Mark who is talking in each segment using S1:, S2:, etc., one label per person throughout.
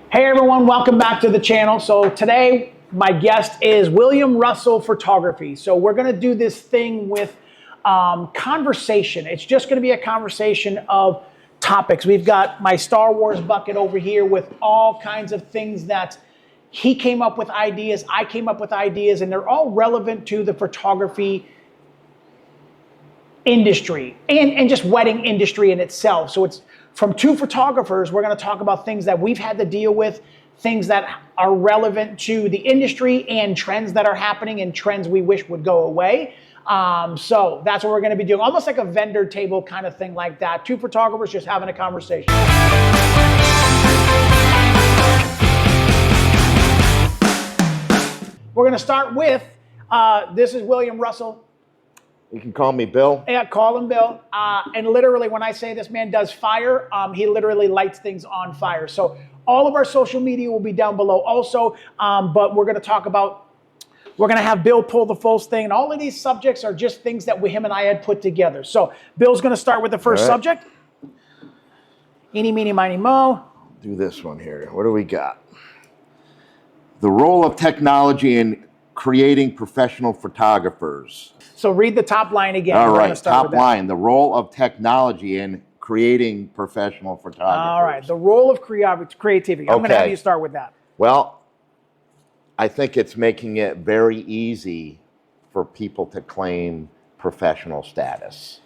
S1: Hey everyone, welcome back to the channel. So today my guest is William Russell Photography. So we're going to do this thing with conversation. It's just going to be a conversation of topics. We've got my Star Wars bucket over here with all kinds of things that he came up with ideas, I came up with ideas, and they're all relevant to the photography industry and just wedding industry in itself. So it's from two photographers. We're going to talk about things that we've had to deal with, things that are relevant to the industry and trends that are happening and trends we wish would go away. So that's what we're going to be doing, almost like a vendor table kind of thing like that. Two photographers just having a conversation. We're going to start with, this is William Russell.
S2: You can call me Bill.
S1: Yeah, call him Bill. And literally, when I say this man does fire, he literally lights things on fire. So all of our social media will be down below also. But we're going to talk about, we're going to have Bill pull the full thing. And all of these subjects are just things that him and I had put together. So Bill's going to start with the first subject. Eeny, meeny, miny, mo.
S2: Do this one here. What do we got? The role of technology in creating professional photographers.
S1: So read the top line again.
S2: All right, top line. The role of technology in creating professional photographers.
S1: All right, the role of creativity. I'm going to have you start with that.
S2: Well, I think it's making it very easy for people to claim professional status.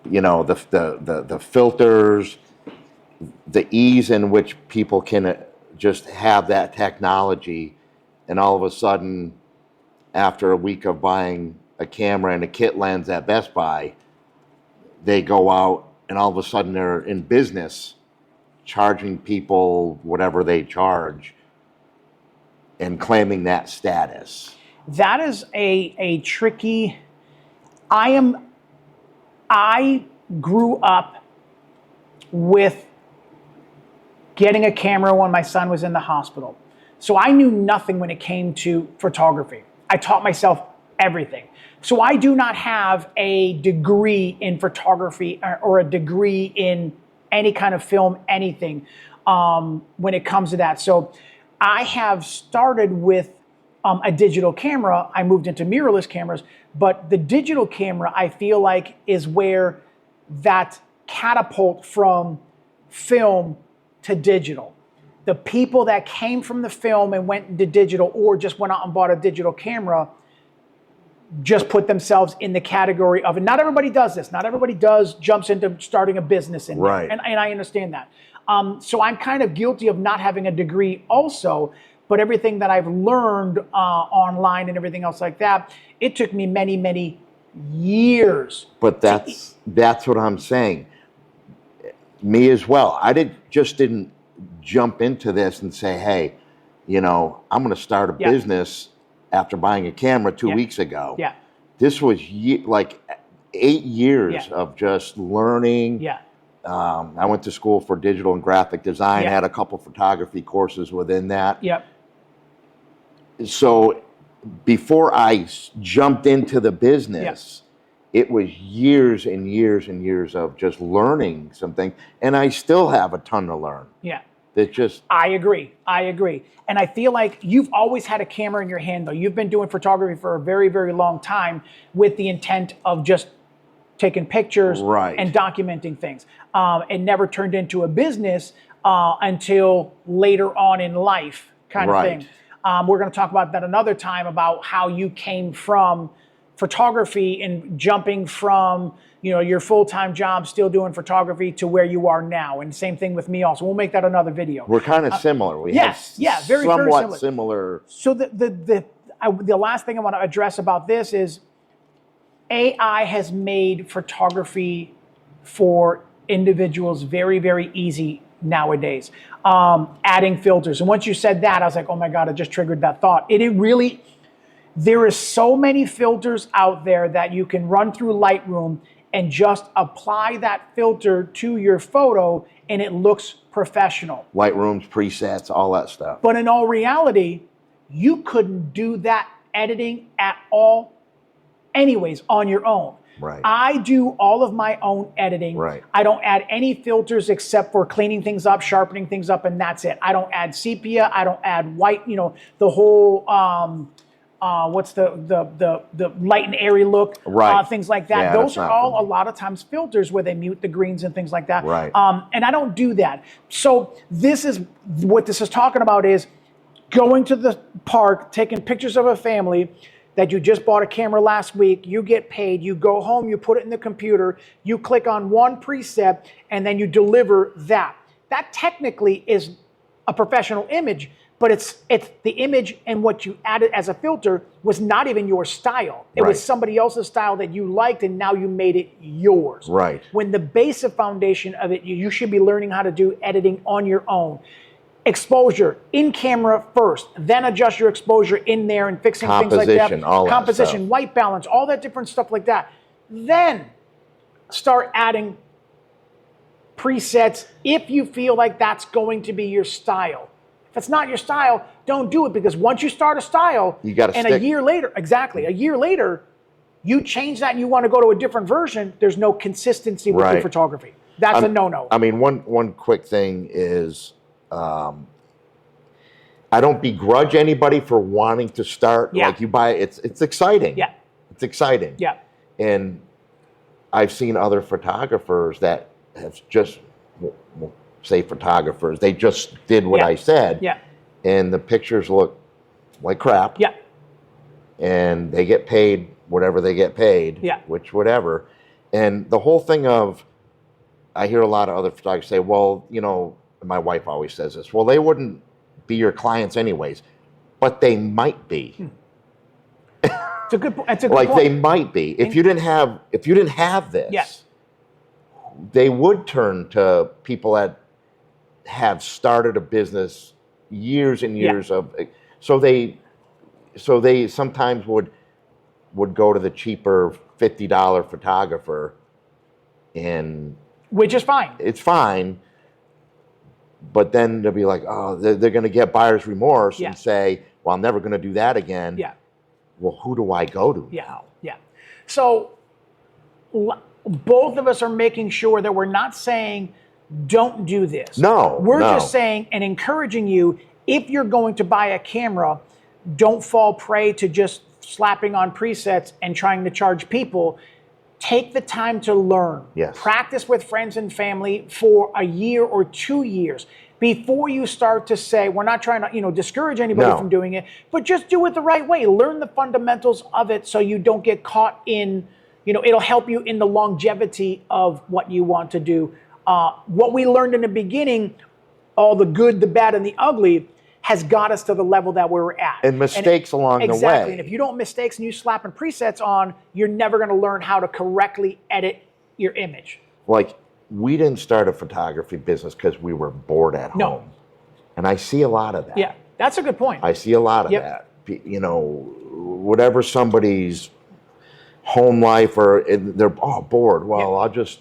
S2: You know, the filters, the ease in which people can just have that technology, and all of a sudden, after a week of buying a camera and a kit lens at Best Buy, they go out and all of a sudden they're in business charging people whatever they charge and claiming that status.
S1: That is a tricky, I grew up with getting a camera when my son was in the hospital. So I knew nothing when it came to photography. I taught myself everything. So I do not have a degree in photography or a degree in any kind of film, anything when it comes to that. So I have started with a digital camera. I moved into mirrorless cameras, but the digital camera I feel like is where that catapult from film to digital. The people that came from the film and went into digital or just went out and bought a digital camera just put themselves in the category of, and not everybody does this. Not everybody jumps into starting a business in
S2: right.
S1: And I understand that. So I'm kind of guilty of not having a degree also, but everything that I've learned online and everything else like that, it took me many, many years.
S2: But that's what I'm saying. Me as well. I didn't jump into this and say, hey, you know, I'm going to start a business after buying a camera 2 weeks ago.
S1: Yeah.
S2: This was like 8 years of just learning.
S1: Yeah.
S2: I went to school for digital and graphic design, had a couple photography courses within that.
S1: Yep.
S2: So before I jumped into the business, it was years and years and years of just learning something. And I still have a ton to learn.
S1: Yeah.
S2: I
S1: agree. And I feel like you've always had a camera in your hand, though. You've been doing photography for a very, very long time with the intent of just taking pictures and documenting things. It never turned into a business until later on in life kind of thing. We're going to talk about that another time, about how you came from photography and jumping from, you know, your full-time job still doing photography to where you are now. And same thing with me also. We'll make that another video.
S2: We're kind of similar. We
S1: very
S2: somewhat similar.
S1: So the last thing I want to address about this is AI has made photography for individuals very, very easy nowadays. Adding filters. And once you said that, I was like, oh my God, it just triggered that thought. There is so many filters out there that you can run through Lightroom and just apply that filter to your photo and it looks professional.
S2: Lightroom's presets, all that stuff.
S1: But in all reality, you couldn't do that editing at all anyways on your own.
S2: Right.
S1: I do all of my own editing.
S2: Right.
S1: I don't add any filters except for cleaning things up, sharpening things up, and that's it. I don't add sepia. I don't add white. You know, the whole what's the light and airy look,
S2: Right.
S1: things like that.
S2: Yeah,
S1: Those
S2: that's
S1: are
S2: not for
S1: all a
S2: me.
S1: lot of times filters where they mute the greens and things like that.
S2: Right.
S1: And I don't do that. So this is what this is talking about is going to the park, taking pictures of a family that you just bought a camera last week, you get paid, you go home, you put it in the computer, you click on one preset, and then you deliver that. That technically is a professional image, but it's the image, and what you added as a filter was not even your style. It was somebody else's style that you liked, and now you made it yours.
S2: Right.
S1: When the basic foundation of it, you should be learning how to do editing on your own. Exposure in camera first, then adjust your exposure in there and fixing things like that.
S2: Composition, all that
S1: Composition,
S2: stuff.
S1: white balance, all that different stuff like that. Then start adding presets if you feel like that's going to be your style. If it's not your style, don't do it, because once you start a style,
S2: You gotta
S1: and
S2: stick.
S1: a year later, a year later, you change that and you want to go to a different version, there's no consistency with your
S2: Right.
S1: photography. That's a no-no.
S2: I mean, one quick thing is, I don't begrudge anybody for wanting to start.
S1: Yeah.
S2: Like you buy, it's exciting.
S1: Yeah.
S2: It's exciting.
S1: Yeah.
S2: And I've seen other photographers that have just, well, say photographers, they just did what
S1: Yeah.
S2: I said.
S1: Yeah.
S2: And the pictures look like crap.
S1: Yeah.
S2: And they get paid whatever they get paid.
S1: Yeah.
S2: Which whatever. And the whole thing of, I hear a lot of other photographers say, well, you know, my wife always says this, well, they wouldn't be your clients anyways, but they might be.
S1: It's a good point. It's a good
S2: Like
S1: point.
S2: they might be. If you didn't have this,
S1: Yes.
S2: they would turn to people that have started a business years and years of, so they sometimes would go to the cheaper $50 photographer, and
S1: Which is fine.
S2: it's fine, but then they'll be like, oh, they're going to get buyer's remorse
S1: Yeah.
S2: and say, well, I'm never going to do that again.
S1: Yeah.
S2: Well, who do I go to
S1: Yeah.
S2: now?
S1: Yeah. So both of us are making sure that we're not saying don't do this.
S2: No,
S1: We're
S2: no.
S1: just saying and encouraging you, if you're going to buy a camera, don't fall prey to just slapping on presets and trying to charge people. Take the time to learn.
S2: Yes.
S1: Practice with friends and family for a year or 2 years before you start to say, we're not trying to, discourage anybody
S2: No.
S1: from doing it, but just do it the right way. Learn the fundamentals of it so you don't get caught in, it'll help you in the longevity of what you want to do. What we learned in the beginning, all the good, the bad, and the ugly, has got us to the level that we're at.
S2: And mistakes along the way.
S1: Exactly. And if you don't mistakes and you slapping presets on, you're never going to learn how to correctly edit your image.
S2: Like, we didn't start a photography business because we were bored at
S1: No.
S2: home. And I see a lot of that.
S1: Yeah, that's a good point.
S2: I see a lot of
S1: Yep.
S2: that. Whatever somebody's home life, or they're bored. Well,
S1: Yep.
S2: I'll just,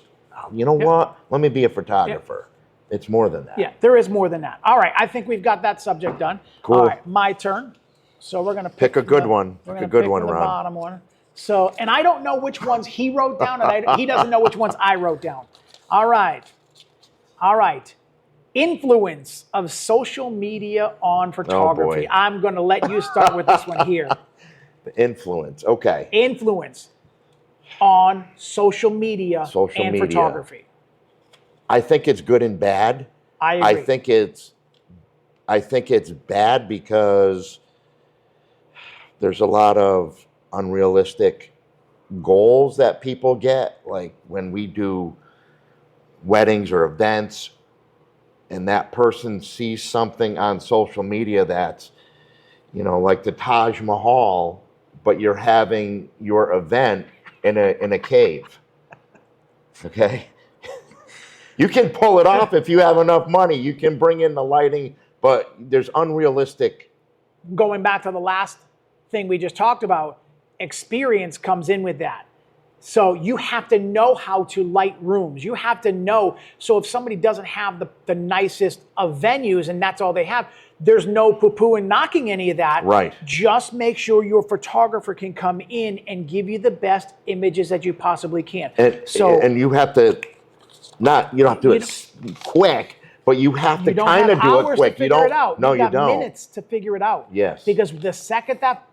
S2: what? Let me be a photographer. It's more than that.
S1: Yeah, there is more than that. All right, I think we've got that subject done.
S2: Cool.
S1: All right, my turn. So we're going to
S2: Pick a good one.
S1: We're
S2: Pick
S1: going
S2: a
S1: to
S2: good
S1: pick
S2: one,
S1: from the
S2: Ron.
S1: bottom one. So, and I don't know which ones he wrote down, and he doesn't know which ones I wrote down. All right. Influence of social media on photography.
S2: boy.
S1: I'm going to let you start with this one here.
S2: The influence. Okay.
S1: Influence on social media
S2: Social
S1: and
S2: media.
S1: photography.
S2: I think it's good and bad.
S1: I agree.
S2: I think it's bad because there's a lot of unrealistic goals that people get. Like when we do weddings or events, and that person sees something on social media that's, like the Taj Mahal, but you're having your event in a cave. Okay? You can pull it off if you have enough money. You can bring in the lighting, but there's unrealistic.
S1: Going back to the last thing we just talked about, experience comes in with that. So you have to know how to light rooms. You have to know. So if somebody doesn't have the nicest of venues and that's all they have, there's no poo-poo and knocking any of that.
S2: Right.
S1: Just make sure your photographer can come in and give you the best images that you possibly can.
S2: And you have to, you don't have to do it quick, but you have to kind of do it quick.
S1: You don't have hours to figure it out.
S2: No,
S1: you
S2: don't.
S1: Minutes to figure it out.
S2: Yes.
S1: Because the second that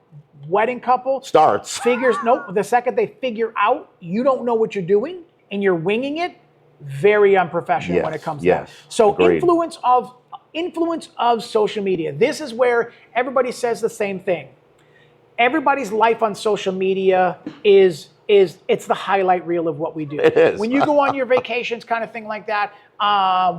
S1: wedding couple
S2: starts
S1: the second they figure out you don't know what you're doing and you're winging it, very unprofessional when it comes to that. So
S2: agreed.
S1: influence of social media. This is where everybody says the same thing. Everybody's life on social media is it's the highlight reel of what we do.
S2: It is.
S1: When you go on your vacations, kind of thing like that,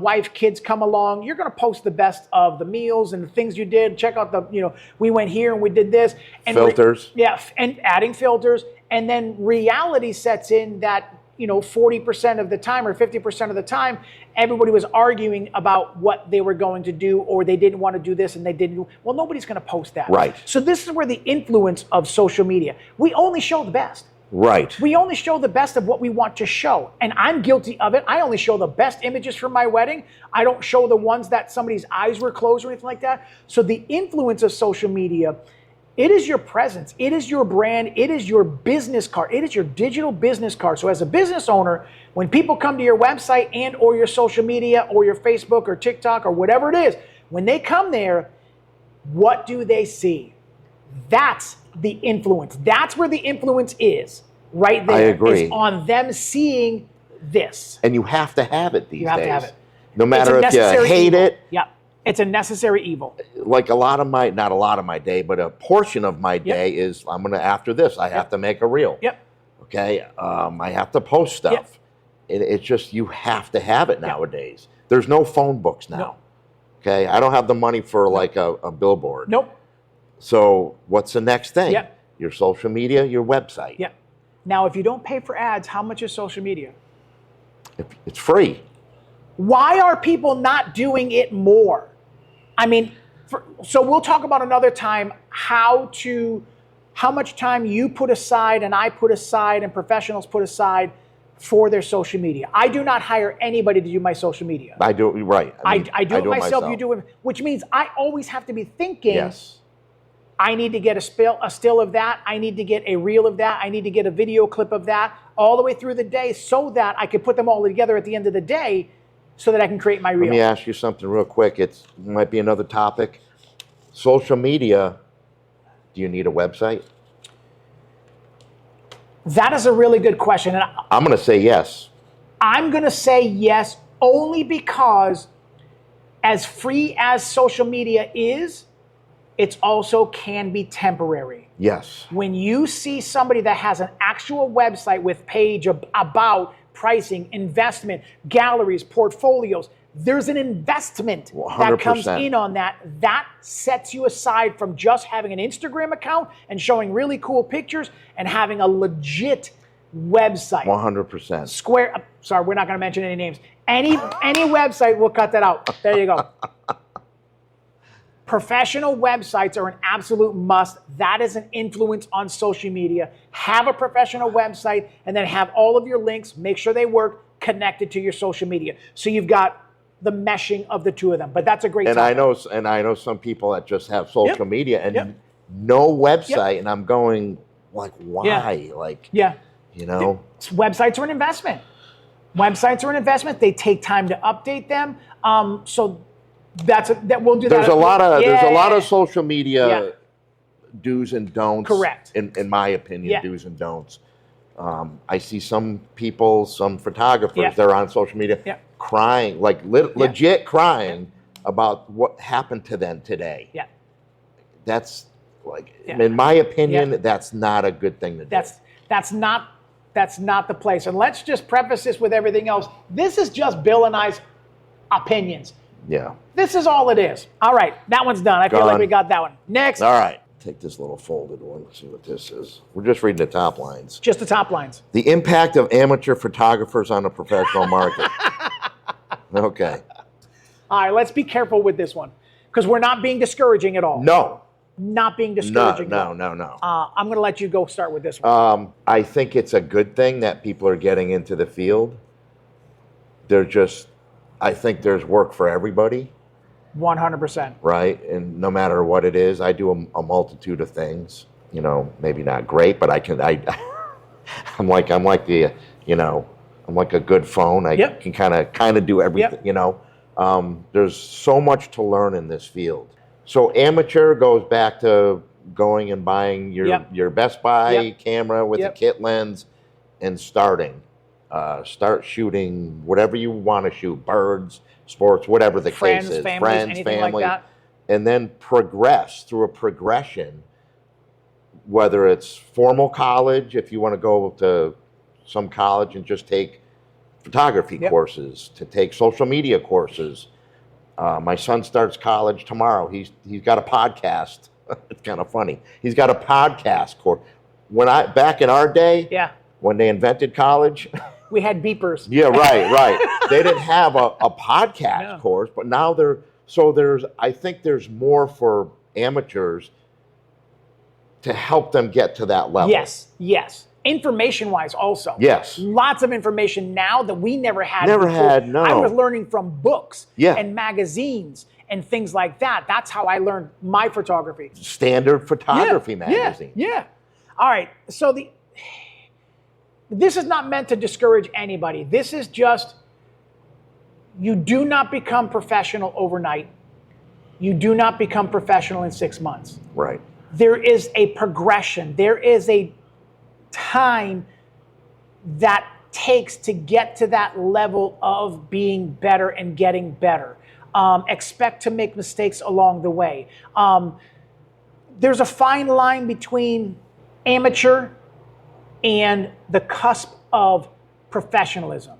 S1: wife, kids come along, you're going to post the best of the meals and the things you did. Check out we went here and we did this. And
S2: filters.
S1: And adding filters. And then reality sets in that, 40% of the time or 50% of the time, everybody was arguing about what they were going to do, or they didn't want to do this and they didn't. Well, nobody's going to post that.
S2: Right.
S1: So this is where the influence of social media. We only show the best.
S2: Right.
S1: We only show the best of what we want to show. And I'm guilty of it. I only show the best images from my wedding. I don't show the ones that somebody's eyes were closed or anything like that. So the influence of social media, it is your presence. It is your brand. It is your business card. It is your digital business card. So as a business owner, when people come to your website and or your social media or your Facebook or TikTok or whatever it is, when they come there, what do they see? That's the influence. That's where the influence is, right there.
S2: I agree.
S1: It's on them seeing this.
S2: And you have to have it these days.
S1: You have to have it.
S2: No matter if you hate it.
S1: Yeah, it's a necessary evil.
S2: Like not a lot of my day, but a portion of my day is after this, I have to make a reel.
S1: Yep.
S2: Okay. I have to post stuff.
S1: Yep.
S2: It's just, you have to have it nowadays. There's no phone books now.
S1: No.
S2: Okay. I don't have the money for like a billboard.
S1: Nope.
S2: So what's the next thing?
S1: Yep.
S2: Your social media, your website.
S1: Yep. Now, if you don't pay for ads, how much is social media?
S2: It's free.
S1: Why are people not doing it more? I mean, so we'll talk about another time how much time you put aside and I put aside and professionals put aside for their social media. I do not hire anybody to do my social media.
S2: I do it right.
S1: I do it myself. You do it, which means I always have to be thinking.
S2: Yes.
S1: I need to get a still of that. I need to get a reel of that. I need to get a video clip of that all the way through the day so that I can put them all together at the end of the day so that I can create my reel.
S2: Let me ask you something real quick. It might be another topic. Social media, do you need a website?
S1: That is a really good question. And
S2: I'm going to say yes.
S1: I'm going to say yes only because as free as social media is, it also can be temporary.
S2: Yes.
S1: When you see somebody that has an actual website with page about pricing, investment, galleries, portfolios, there's an investment
S2: 100%.
S1: that comes in on that. That sets you aside from just having an Instagram account and showing really cool pictures and having a legit website.
S2: 100%.
S1: Sorry, we're not going to mention any names. Any website, we'll cut that out. There you go. Professional websites are an absolute must. That is an influence on social media. Have a professional website and then have all of your links, make sure they work, connected to your social media. So you've got the meshing of the two of them. But that's a great topic.
S2: I know some people that just have social media and no website, and I'm going like, why?
S1: Websites are an investment. Websites are an investment. They take time to update them. So we'll do that.
S2: There's a lot of social media do's and don'ts.
S1: Correct.
S2: In my opinion, do's and don'ts. I see some people, some photographers, they're on social media crying, like legit crying about what happened to them today. Yeah. That's like, in my opinion, that's not a good thing to do.
S1: That's not the place. And let's just preface this with everything else. This is just Bill and I's opinions.
S2: Yeah.
S1: This is all it is. All right, that one's done. I feel like we got that one. Next.
S2: All right. Take this little folded one. Let's see what this is. We're just reading the top lines.
S1: Just the top lines.
S2: The impact of amateur photographers on the professional market. Okay.
S1: All right, let's be careful with this one because we're not being discouraging at all.
S2: No.
S1: not being
S2: No,
S1: discouraging.
S2: no.
S1: I'm going to let you go start with this one.
S2: I think it's a good thing that people are getting into the field. I think there's work for everybody.
S1: 100%.
S2: Right? And no matter what it is, I do a multitude of things. You know, maybe not great, but I'm like a good phone. I
S1: Yep.
S2: can kind of do everything.
S1: Yep.
S2: You know, there's so much to learn in this field. So amateur goes back to going and buying your Best Buy camera with a kit lens and start shooting whatever you want to shoot, birds, sports, whatever the case is, friends, family,
S1: like that.
S2: And then progress through a progression, whether it's formal college, if you want to go to some college and just take photography courses, to take social media courses. My son starts college tomorrow. He's got a podcast. It's kind of funny. He's got a podcast course. Back in our day, when they invented college,
S1: we had beepers.
S2: Yeah, right. They didn't have a podcast course, but now I think there's more for amateurs to help them get to that level.
S1: Yes. Information-wise also.
S2: Yes.
S1: Lots of information now that we never had
S2: Never
S1: before.
S2: had, no.
S1: I was learning from books
S2: Yeah.
S1: and magazines and things like that. That's how I learned my photography.
S2: Standard Photography magazine.
S1: Yeah. All right. So this is not meant to discourage anybody. This is just, you do not become professional overnight. You do not become professional in 6 months.
S2: Right.
S1: There is a progression. There is a time that takes to get to that level of being better and getting better. Expect to make mistakes along the way. There's a fine line between amateur and the cusp of professionalism.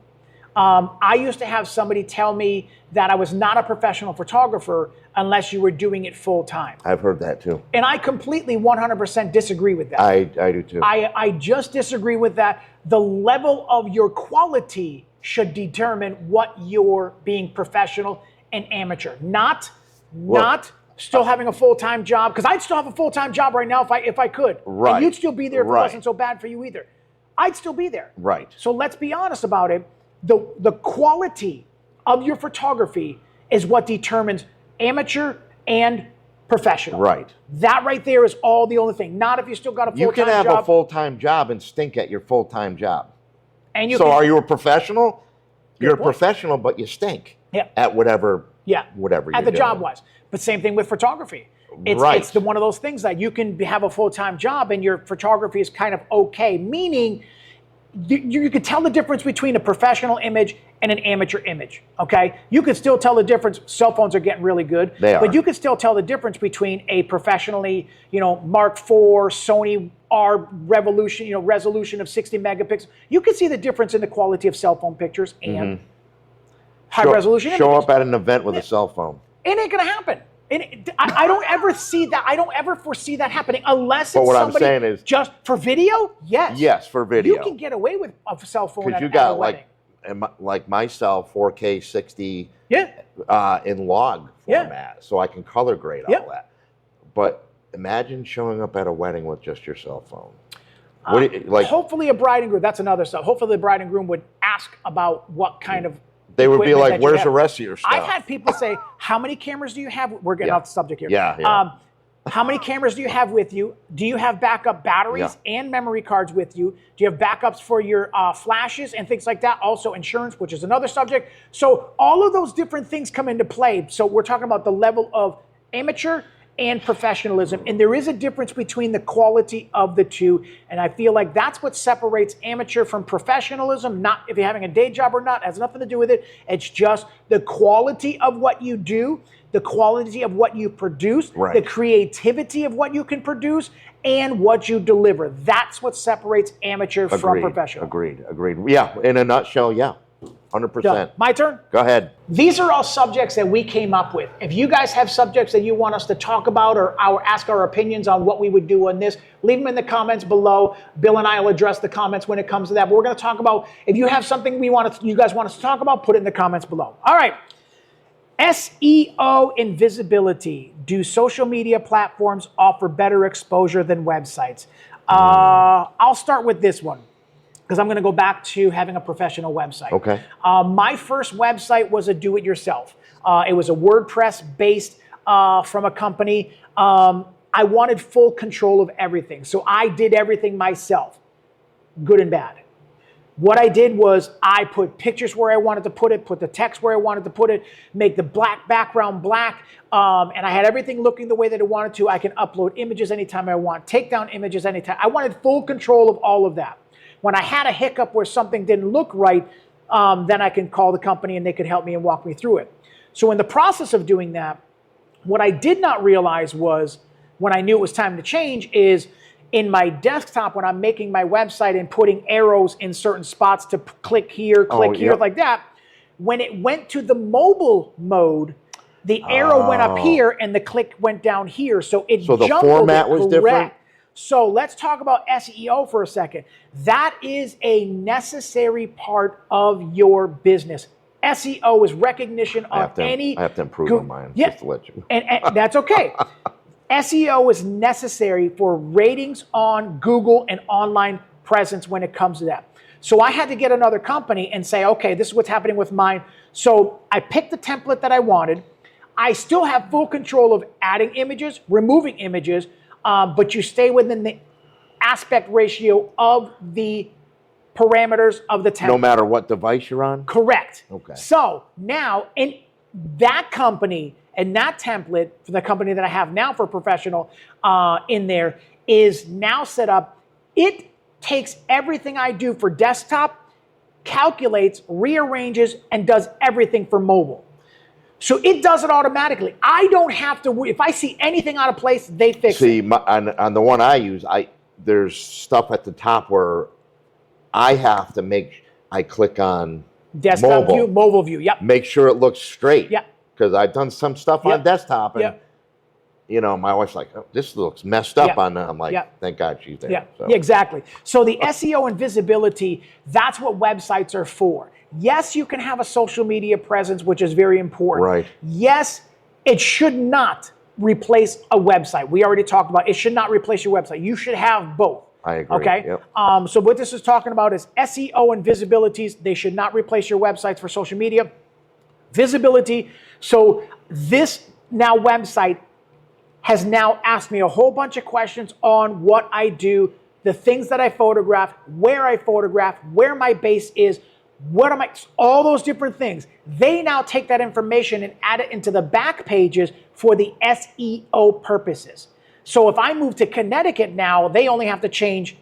S1: I used to have somebody tell me that I was not a professional photographer unless you were doing it full time.
S2: I've heard that too.
S1: And I completely 100% disagree with that.
S2: I do too.
S1: I just disagree with that. The level of your quality should determine what you're being professional and amateur. Not still having a full-time job, because I'd still have a full-time job right now if I could.
S2: Right.
S1: And you'd still be there if it wasn't so bad for you either. I'd still be there.
S2: Right.
S1: So let's be honest about it. The quality of your photography is what determines amateur and professional.
S2: Right.
S1: That right there is all the only thing. Not if you still got a full-time job.
S2: You can have a full-time job and stink at your full-time job.
S1: And
S2: are you a professional? You're a
S1: point.
S2: Professional, but you stink at whatever you're
S1: at the
S2: doing.
S1: job-wise. But same thing with photography. It's one of those things that you can have a full-time job and your photography is kind of okay, meaning you could tell the difference between a professional image and an amateur image, okay? You could still tell the difference. Cell phones are getting really good.
S2: They are.
S1: But you could still tell the difference between a professionally, Mark IV, Sony R resolution of 60 megapixels. You could see the difference in the quality of cell phone pictures and high-resolution images.
S2: Show up at an event with a cell phone.
S1: It ain't going to happen. I don't ever see that. I don't ever foresee that happening unless
S2: But
S1: it's
S2: what I'm
S1: somebody
S2: saying is,
S1: just for video. Yes.
S2: Yes, for video.
S1: You can get away with a cell phone
S2: Because
S1: at
S2: you
S1: a
S2: got
S1: wedding.
S2: like myself, 4K 60
S1: Yeah.
S2: in log format, so I can color grade all that. But imagine showing up at a wedding with just your cell phone.
S1: Hopefully a bride and groom. That's another stuff. Hopefully the bride and groom would ask about what kind of.
S2: They would be
S1: equipment
S2: like,
S1: that you
S2: "Where's
S1: have."
S2: the rest of your stuff?"
S1: I've had people say, "How many cameras do you have?" We're getting off the subject here.
S2: Yeah.
S1: How many cameras do you have with you? Do you have backup batteries and memory cards with you? Do you have backups for your flashes and things like that? Also insurance, which is another subject. So all of those different things come into play. So we're talking about the level of amateur and professionalism. And there is a difference between the quality of the two. And I feel like that's what separates amateur from professionalism. Not if you're having a day job or not, it has nothing to do with it. It's just the quality of what you do, the quality of what you produce, the creativity of what you can produce, and what you deliver. That's what separates amateur from professional.
S2: Agreed. Yeah, in a nutshell, 100%.
S1: My turn?
S2: Go ahead.
S1: These are all subjects that we came up with. If you guys have subjects that you want us to talk about or ask our opinions on what we would do on this, leave them in the comments below. Bill and I will address the comments when it comes to that. But we're going to talk about, if you have something you guys want us to talk about, put it in the comments below. All right. SEO and visibility. Do social media platforms offer better exposure than websites? I'll start with this one because I'm going to go back to having a professional website.
S2: Okay.
S1: My first website was a do-it-yourself. It was a WordPress based from a company. I wanted full control of everything. So I did everything myself, good and bad. What I did was I put pictures where I wanted to put it, put the text where I wanted to put it, make the black background black, and I had everything looking the way that I wanted to. I can upload images anytime I want, take down images anytime. I wanted full control of all of that. When I had a hiccup where something didn't look right, then I can call the company and they could help me and walk me through it. So in the process of doing that, what I did not realize was when I knew it was time to change is in my desktop, when I'm making my website and putting arrows in certain spots to click here, here, like that, when it went to the mobile mode, the arrow went up here and the click went down here. So it
S2: So the
S1: jumbled
S2: format
S1: it,
S2: was different?
S1: So let's talk about SEO for a second. That is a necessary part of your business. SEO is recognition on any...
S2: I have to improve on mine, just to let you.
S1: And that's okay. SEO is necessary for ratings on Google and online presence when it comes to that. So I had to get another company and say, okay, this is what's happening with mine. So I picked the template that I wanted. I still have full control of adding images, removing images, but you stay within the aspect ratio of the parameters of the template.
S2: No matter what device you're on?
S1: Correct.
S2: Okay.
S1: So now in that company and that template for the company that I have now for professional in there is now set up. It takes everything I do for desktop, calculates, rearranges, and does everything for mobile. So it does it automatically. I don't have to, if I see anything out of place, they fix it.
S2: See, on the one I use, there's stuff at the top where I have to I click on
S1: desktop view, mobile view, yep.
S2: Make sure it looks straight.
S1: Yep.
S2: Because I've done some stuff on desktop and, you know, my wife's like, oh, this looks messed up on that. I'm like, thank God she's there.
S1: Yeah,
S2: So.
S1: yeah, exactly. So the SEO and visibility, that's what websites are for. Yes, you can have a social media presence, which is very important.
S2: Right.
S1: Yes, it should not replace a website. We already talked about it should not replace your website. You should have both.
S2: I agree.
S1: Okay.
S2: Yep.
S1: So what this is talking about is SEO and visibilities. They should not replace your websites for social media. Visibility. So this now website has now asked me a whole bunch of questions on what I do, the things that I photograph, where my base is, all those different things. They now take that information and add it into the back pages for the SEO purposes. So if I move to Connecticut now, they only have to change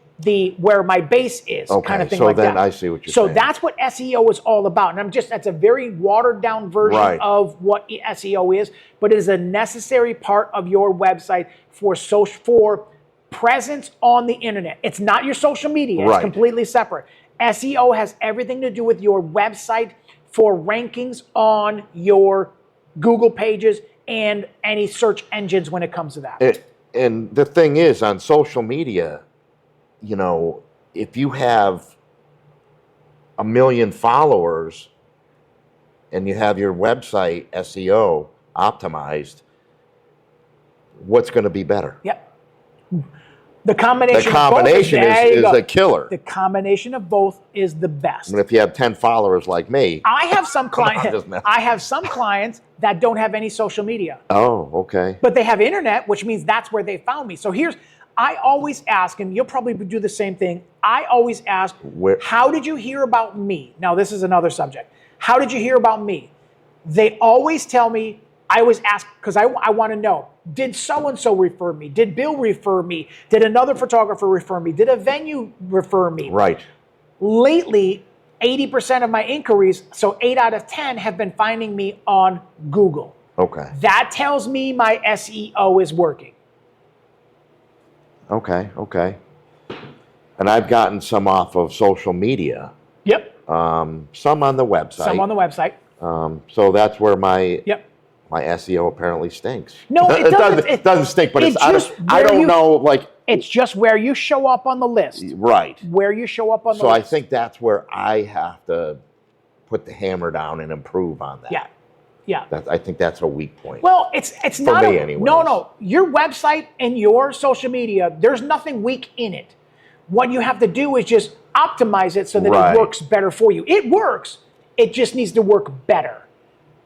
S1: where my base is, kind of thing like that.
S2: So then I see what you're saying.
S1: So that's what SEO is all about. And that's a very watered down version of what SEO is, but it is a necessary part of your website for presence on the internet. It's not your social media. It's completely separate. SEO has everything to do with your website for rankings on your Google pages and any search engines when it comes to that.
S2: And the thing is, on social media, you know, if you have 1 million followers and you have your website SEO optimized, what's going to be better?
S1: Yep. The combination
S2: is a killer.
S1: The combination of both is the best.
S2: And if you have 10 followers like me,
S1: I have some clients. I have some clients that don't have any social media.
S2: Oh, okay.
S1: But they have internet, which means that's where they found me. So I always ask, and you'll probably do the same thing. I always ask, how did you hear about me? Now, this is another subject. How did you hear about me? They always tell me, I always ask, because I want to know, did so-and-so refer me? Did Bill refer me? Did another photographer refer me? Did a venue refer me?
S2: Right.
S1: Lately, 80% of my inquiries, so 8 out of 10, have been finding me on Google.
S2: Okay.
S1: That tells me my SEO is working.
S2: Okay. And I've gotten some off of social media.
S1: Yep.
S2: Some on the website. So that's where my SEO apparently stinks.
S1: No, it doesn't.
S2: It doesn't stink, but
S1: I
S2: don't know, like...
S1: It's just where you show up on the list.
S2: Right.
S1: Where you show up on the
S2: list. So I
S1: list.
S2: think that's where I have to put the hammer down and improve on that.
S1: Yeah. Yeah.
S2: I think that's a weak point.
S1: Well, it's
S2: For
S1: not
S2: me,
S1: a,
S2: anyways.
S1: no. Your website and your social media, there's nothing weak in it. What you have to do is just optimize it so that
S2: Right.
S1: it works better for you. It works. It just needs to work better.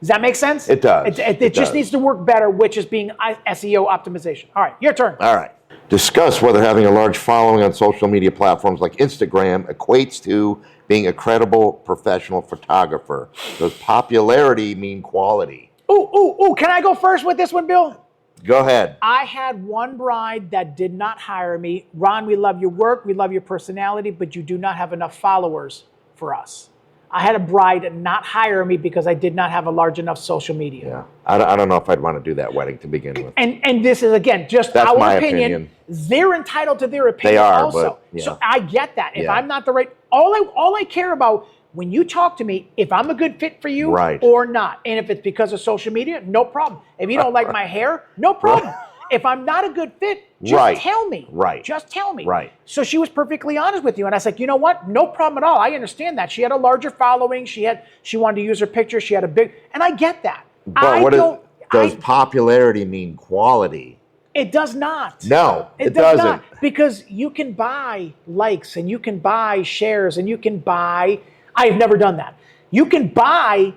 S1: Does that make sense?
S2: It does.
S1: It
S2: It
S1: just
S2: does.
S1: needs to work better, which is being SEO optimization. All right, your turn.
S2: All right. Discuss whether having a large following on social media platforms like Instagram equates to being a credible professional photographer. Does popularity mean quality?
S1: Ooh, can I go first with this one, Bill?
S2: Go ahead.
S1: I had one bride that did not hire me. Ron, we love your work, we love your personality, but you do not have enough followers for us. I had a bride not hire me because I did not have a large enough social media.
S2: Yeah. I don't know if I'd want to do that wedding to begin with.
S1: And this is, again, just
S2: That's
S1: our
S2: my
S1: opinion.
S2: opinion.
S1: They're entitled to their opinion
S2: They are,
S1: also.
S2: but, yeah.
S1: So I get that. If
S2: Yeah.
S1: I'm not the right, all I care about when you talk to me, if I'm a good fit for you
S2: Right.
S1: or not. And if it's because of social media, no problem. If you don't like my hair, no problem. If I'm not a good fit, just
S2: Right.
S1: tell me.
S2: Right.
S1: Just tell me.
S2: Right.
S1: So she was perfectly honest with you. And I was like, you know what? No problem at all. I understand that. She had a larger following. She wanted to use her picture. She had a big, and I get that.
S2: But does popularity mean quality?
S1: It does not.
S2: No, it
S1: does
S2: doesn't.
S1: not. Because you can buy likes and you can buy shares and you can buy, I have never done that. You can buy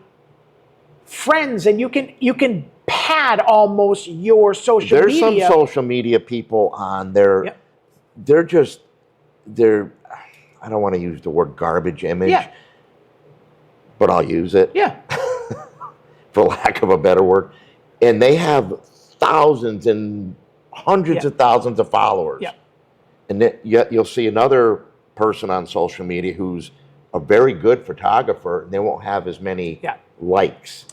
S1: friends and you can pad almost your social
S2: There's
S1: media.
S2: some social media people on there.
S1: Yep.
S2: They're I don't want to use the word garbage image,
S1: Yeah.
S2: but I'll use it
S1: Yeah.
S2: for lack of a better word. And they have thousands and hundreds
S1: Yeah.
S2: of thousands of followers.
S1: Yeah.
S2: And yet you'll see another person on social media who's a very good photographer, and they won't have as many
S1: Yeah.
S2: likes.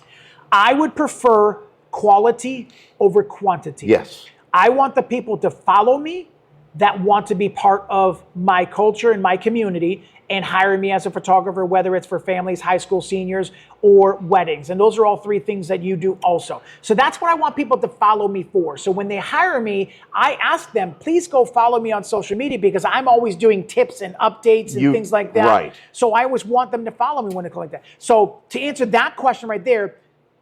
S1: I would prefer quality over quantity.
S2: Yes.
S1: I want the people to follow me that want to be part of my culture and my community and hire me as a photographer, whether it's for families, high school seniors, or weddings. And those are all three things that you do also. So that's what I want people to follow me for. So when they hire me, I ask them, please go follow me on social media because I'm always doing tips and updates and things like that.
S2: Right.
S1: So I always want them to follow me when it's like that. So to answer that question right there,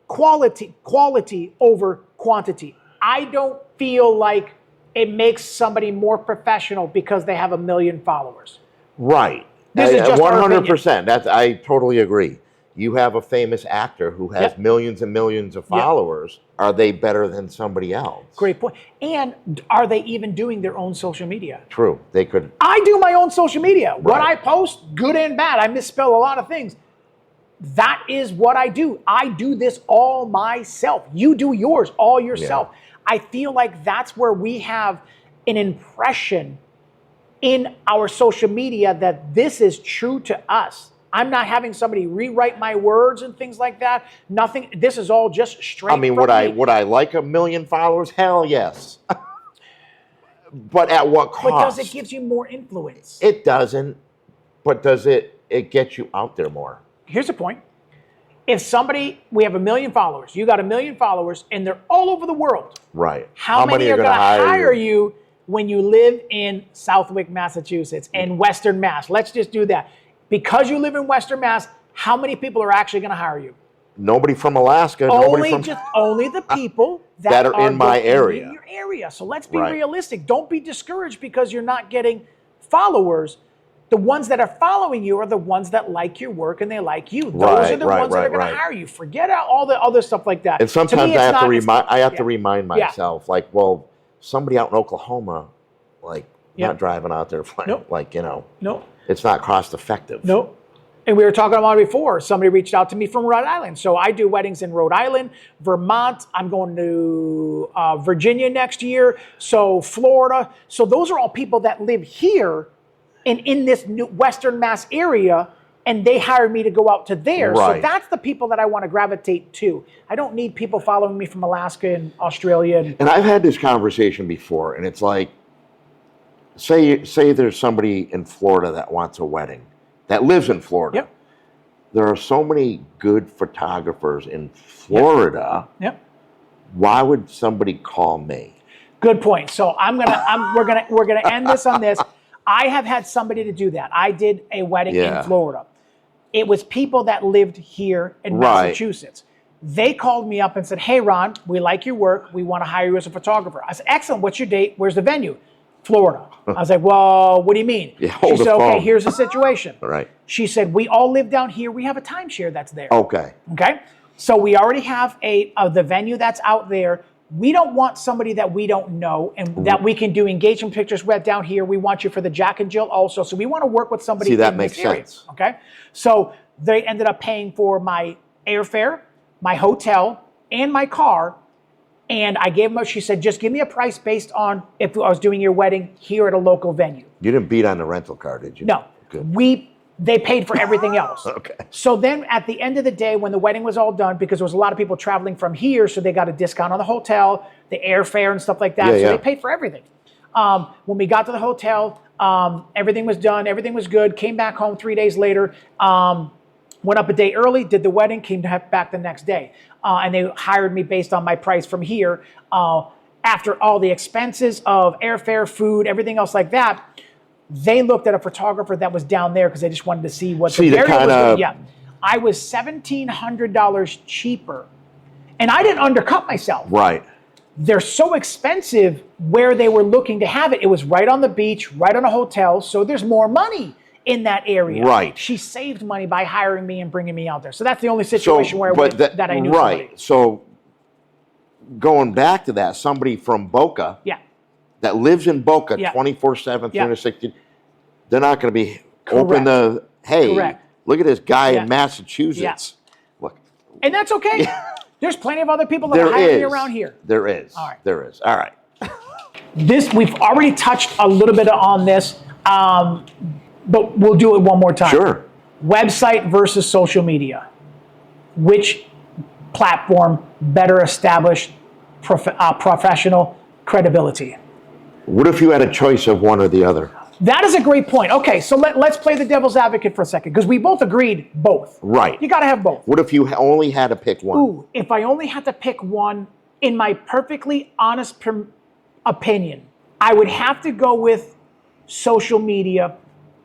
S1: quality over quantity. I don't feel like it makes somebody more professional because they have 1 million followers.
S2: Right.
S1: This is just our opinion.
S2: 100%. I totally agree. You have a famous actor who has
S1: Yep.
S2: millions and millions of followers. Are they better than somebody else?
S1: Great point. And are they even doing their own social media?
S2: True. They could.
S1: I do my own social media. What
S2: Right.
S1: I post, good and bad. I misspell a lot of things. That is what I do. I do this all myself. You do yours all yourself.
S2: Yeah.
S1: I feel like that's where we have an impression in our social media that this is true to us. I'm not having somebody rewrite my words and things like that. Nothing. This is all just straight.
S2: I mean,
S1: from me.
S2: would I like 1 million followers? Hell yes. But at what cost?
S1: But does it give you more influence?
S2: It doesn't. But does it gets you out there more?
S1: Here's the point. If we have 1 million followers, you got 1 million followers, and they're all over the world.
S2: Right.
S1: How many are going to hire you when you live in Southwick, Massachusetts, and Western Mass? Let's just do that. Because you live in Western Mass, how many people are actually going to hire you?
S2: Nobody from Alaska.
S1: Only the people that
S2: are in my area.
S1: In your area. So let's be
S2: Right.
S1: realistic. Don't be discouraged because you're not getting followers. The ones that are following you are the ones that like your work and they like you. Those are the ones that are going to hire you. Forget all the other stuff like that.
S2: And sometimes
S1: me,
S2: I have to remind
S1: Yeah.
S2: myself, like, well, somebody out in Oklahoma, like,
S1: Yeah.
S2: not driving out there,
S1: Nope.
S2: like,
S1: No.
S2: it's not cost effective.
S1: No. And we were talking about it before. Somebody reached out to me from Rhode Island. So I do weddings in Rhode Island, Vermont. I'm going to Virginia next year. So Florida. So those are all people that live here and in this new Western Mass area, and they hire me to go out to there.
S2: Right.
S1: So that's the people that I want to gravitate to. I don't need people following me from Alaska and Australia.
S2: And I've had this conversation before, and it's like, say there's somebody in Florida that wants a wedding, that lives in Florida.
S1: Yep.
S2: There are so many good photographers in Florida.
S1: Yep.
S2: Why would somebody call me?
S1: Good point. So we're gonna end this on this. I have had somebody to do that. I did a wedding in Florida. It was people that lived here in
S2: Right.
S1: Massachusetts. They called me up and said, hey, Ron, we like your work. We want to hire you as a photographer. I said, excellent. What's your date? Where's the venue? Florida. I was like, well, what do you mean?
S2: Yeah,
S1: she said, okay, here's the situation.
S2: Right.
S1: She said, we all live down here. We have a timeshare that's there.
S2: Okay.
S1: Okay. So we already have the venue that's out there. We don't want somebody that we don't know and that we can do engagement pictures with down here. We want you for the Jack and Jill also. So we want to work with somebody
S2: See, that
S1: in
S2: makes
S1: this area.
S2: sense.
S1: Okay. So they ended up paying for my airfare, my hotel, and my car. And I gave them, she said, just give me a price based on if I was doing your wedding here at a local venue.
S2: You didn't beat on the rental car, did you?
S1: No.
S2: Good.
S1: They paid for everything else.
S2: Okay.
S1: So then at the end of the day, when the wedding was all done, because there was a lot of people traveling from here, so they got a discount on the hotel, the airfare and stuff like that.
S2: Yeah,
S1: so they paid for everything. When we got to the hotel, everything was done. Everything was good. Came back home 3 days later. Went up a day early, did the wedding, came back the next day. And they hired me based on my price from here. After all the expenses of airfare, food, everything else like that, they looked at a photographer that was down there because they just wanted to see what the area was doing. Yeah, I was $1,700 cheaper, and I didn't undercut myself.
S2: Right.
S1: They're so expensive where they were looking to have it. It was right on the beach, right on a hotel, so there's more money in that area.
S2: Right.
S1: She saved money by hiring me and bringing me out there. So that's the only situation that I knew.
S2: Right.
S1: Somebody.
S2: So going back to that, somebody from Boca.
S1: Yeah.
S2: That lives in Boca 24/7, 360, they're not going to be open to, hey, look at this guy in Massachusetts. Look.
S1: And that's okay. There's plenty of other people that are hiring me around here.
S2: There is.
S1: All right.
S2: There is. All right.
S1: We've already touched a little bit on this, but we'll do it one more time.
S2: Sure.
S1: Website versus social media. Which platform better established professional credibility?
S2: What if you had a choice of one or the other?
S1: That is a great point. Okay, so let's play the devil's advocate for a second, because we both agreed both.
S2: Right.
S1: You got to have both.
S2: What if you only had to pick one?
S1: Ooh, if I only had to pick one, in my perfectly honest opinion, I would have to go with social media,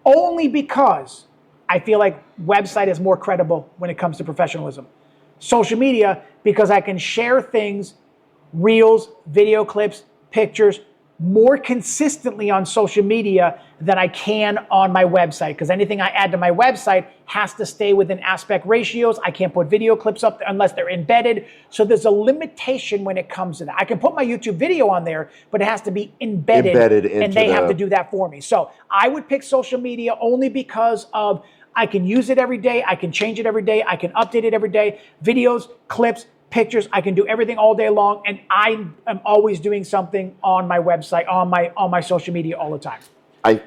S1: only because I feel like website is more credible when it comes to professionalism. Social media, because I can share things, reels, video clips, pictures, more consistently on social media than I can on my website, because anything I add to my website has to stay within aspect ratios. I can't put video clips up unless they're embedded. So there's a limitation when it comes to that. I can put my YouTube video on there, but it has to be embedded and they have to do that for me. So I would pick social media only because of I can use it every day. I can change it every day. I can update it every day. Videos, clips, pictures, I can do everything all day long, and I am always doing something on my website, on my social media all the time.
S2: I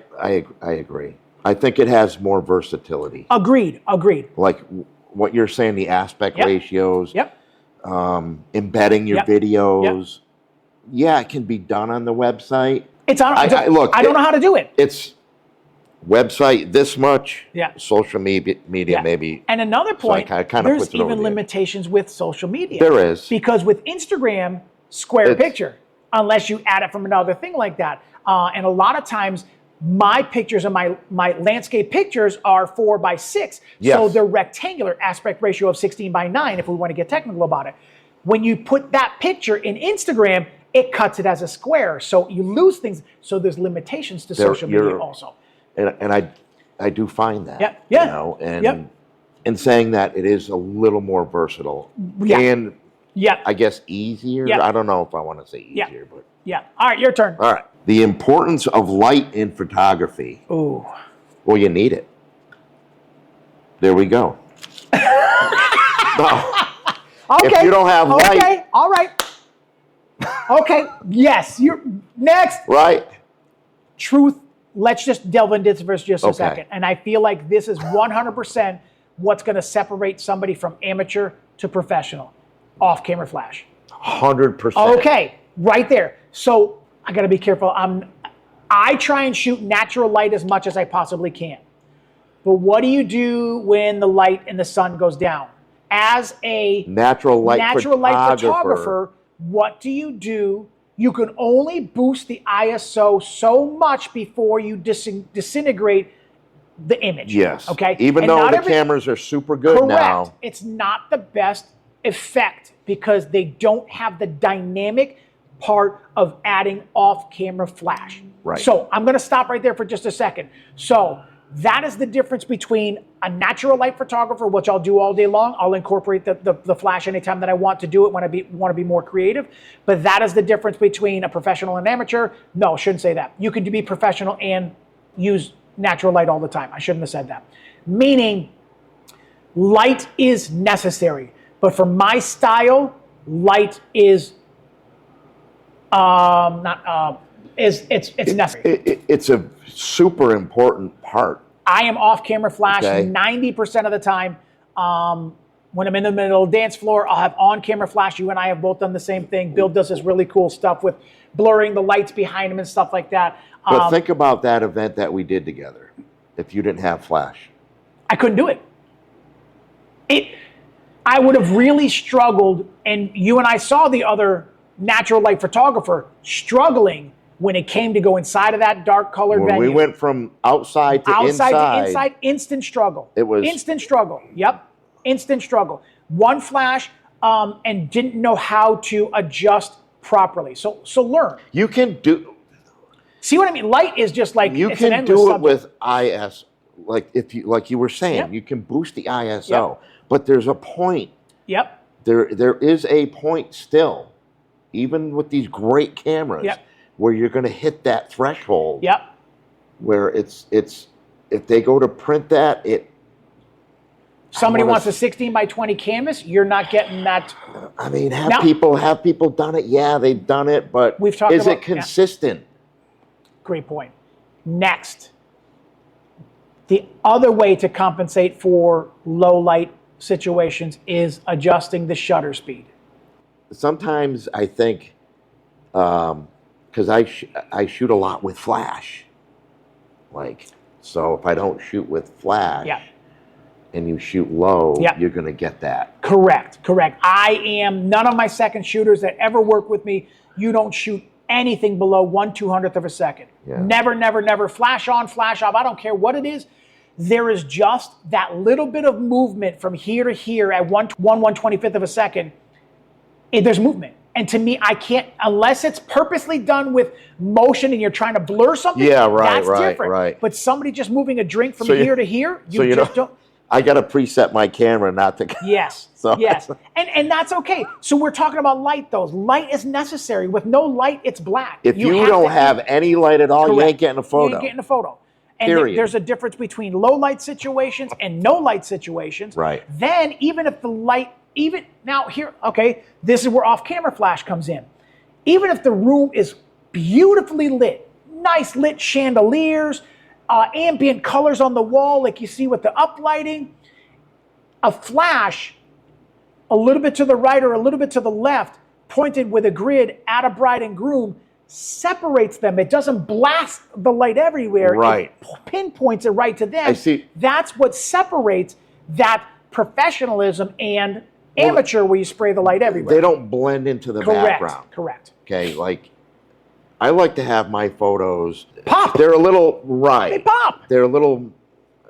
S2: agree. I think it has more versatility.
S1: Agreed.
S2: Like what you're saying, the aspect ratios, embedding your videos. Yeah, it can be done on the website.
S1: It's on.
S2: Look,
S1: I don't know how to do it.
S2: It's website this much, social media maybe.
S1: And another point,
S2: so I kind of
S1: there's
S2: puts it over
S1: even
S2: there.
S1: limitations with social media.
S2: There is.
S1: Because with Instagram, square picture, unless you add it from another thing like that. And a lot of times, my pictures and my landscape pictures are 4:6.
S2: Yes.
S1: So they're rectangular, aspect ratio of 16:9 if we want to get technical about it. When you put that picture in Instagram, it cuts it as a square. So you lose things. So there's limitations to social media also.
S2: And I do find that.
S1: You
S2: know, and in saying that, it is a little more versatile. And I guess easier. I don't know if I want to say easier, but
S1: all right, your turn.
S2: All right. The importance of light in photography.
S1: Ooh.
S2: Well, you need it. There we go.
S1: Okay.
S2: If you don't have light.
S1: Okay. All right. Okay. Yes. You're next.
S2: Right.
S1: Truth. Let's just delve into this for just a second. And I feel like this is 100% what's going to separate somebody from amateur to professional. Off-camera flash.
S2: 100%.
S1: Okay. Right there. So I got to be careful. I try and shoot natural light as much as I possibly can. But what do you do when the light in the sun goes down? As a
S2: natural light
S1: photographer, what do? You can only boost the ISO so much before you disintegrate the image.
S2: Yes.
S1: Okay.
S2: Even though the cameras are super good now.
S1: It's not the best effect because they don't have the dynamic part of adding off-camera flash.
S2: Right.
S1: So I'm going to stop right there for just a second. So that is the difference between a natural light photographer, which I'll do all day long. I'll incorporate the flash anytime that I want to do it when I want to be more creative. But that is the difference between a professional and amateur. No, shouldn't say that. You can be professional and use natural light all the time. I shouldn't have said that. Meaning, light is necessary. But for my style, light is it's necessary.
S2: It's a super important part.
S1: I am off-camera flash 90% of the time. When I'm in the middle of the dance floor, I'll have on-camera flash. You and I have both done the same thing. Bill does this really cool stuff with blurring the lights behind him and stuff like that.
S2: But think about that event that we did together. If you didn't have flash,
S1: I couldn't do it. I would have really struggled, and you and I saw the other natural light photographer struggling when it came to go inside of that dark colored venue.
S2: When we went from outside to inside,
S1: instant struggle.
S2: It was
S1: instant struggle. Yep, instant struggle. One flash, and didn't know how to adjust properly. So learn.
S2: You can do.
S1: See what I mean? Light is just like
S2: you can do it with IS, like you were saying, you can boost the ISO, but there's a point.
S1: Yep.
S2: There is a point still, even with these great cameras, where you're going to hit that threshold.
S1: Yep.
S2: Where it's if they go to print that,
S1: somebody wants a 16 by 20 canvas, you're not getting that.
S2: I mean, have people done it? Yeah, they've done it, but is it consistent?
S1: Great point. Next, the other way to compensate for low light situations is adjusting the shutter speed.
S2: Sometimes I think, because I shoot a lot with flash, so if I don't shoot with flash, and you shoot low, you're going to get that. Correct.
S1: None of my second shooters that ever work with me, you don't shoot anything below 1/200th of a second. Never. Flash on, flash off. I don't care what it is. There is just that little bit of movement from here to here at 1/125th of a second. There's movement. And to me, I can't, unless it's purposely done with motion and you're trying to blur something, that's different. But somebody just moving a drink from here to here, you just don't.
S2: I got to preset my camera not to.
S1: Yes. And that's okay. So we're talking about light, though. Light is necessary. With no light, it's black.
S2: If you don't have any light at all, you ain't getting a photo.
S1: You ain't getting a photo. And there's a difference between low light situations and no light situations.
S2: Right.
S1: Then even if the light, this is where off-camera flash comes in. Even if the room is beautifully lit, nice lit chandeliers, ambient colors on the wall like you see with the uplighting, a flash a little bit to the right or a little bit to the left, pointed with a grid at a bride and groom, separates them. It doesn't blast the light everywhere.
S2: Right.
S1: It pinpoints it right to them.
S2: I see.
S1: That's what separates that professionalism and amateur where you spray the light everywhere.
S2: They don't blend into the background.
S1: Correct.
S2: Okay, I like to have my photos
S1: pop.
S2: They're a little
S1: They pop.
S2: They're a little.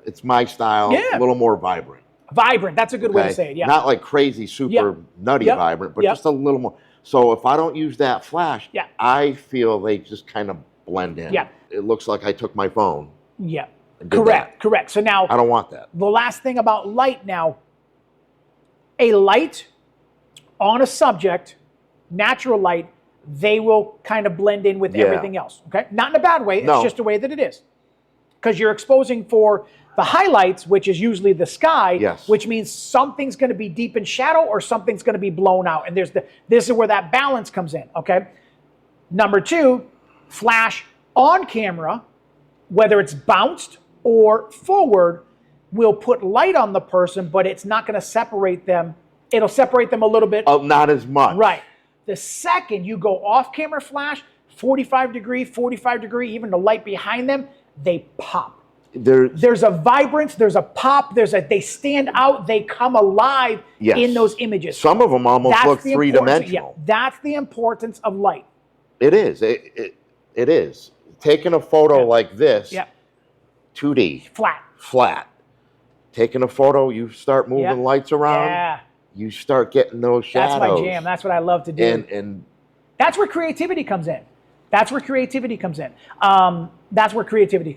S2: It's my style. A little more vibrant.
S1: Vibrant. That's a good way to say it. Yeah.
S2: Not like crazy, super nutty vibrant, but just a little more. So if I don't use that flash, I feel they just kind of blend in.
S1: Yeah.
S2: It looks like I took my phone.
S1: Yeah. Correct. So now
S2: I don't want that.
S1: The last thing about light now, a light on a subject, natural light, they will kind of blend in with everything else. Okay? Not in a bad way. It's just the way that it is. Because you're exposing for the highlights, which is usually the sky, which means something's going to be deep in shadow or something's going to be blown out. And this is where that balance comes in. Okay? Number two, flash on camera, whether it's bounced or forward, will put light on the person, but it's not going to separate them. It'll separate them a little bit.
S2: Oh, not as much.
S1: Right. The second you go off-camera flash, 45 degree, even the light behind them, they pop. There's a vibrance, there's a pop, they stand out, they come alive in those images.
S2: Some of them almost look three-dimensional.
S1: That's the importance of light.
S2: It is. It is. Taking a photo like this, 2D.
S1: Flat.
S2: Taking a photo, you start moving lights around. you start getting those shadows.
S1: That's my jam. That's what I love to do.
S2: And
S1: that's where creativity comes in. That's where creativity comes in.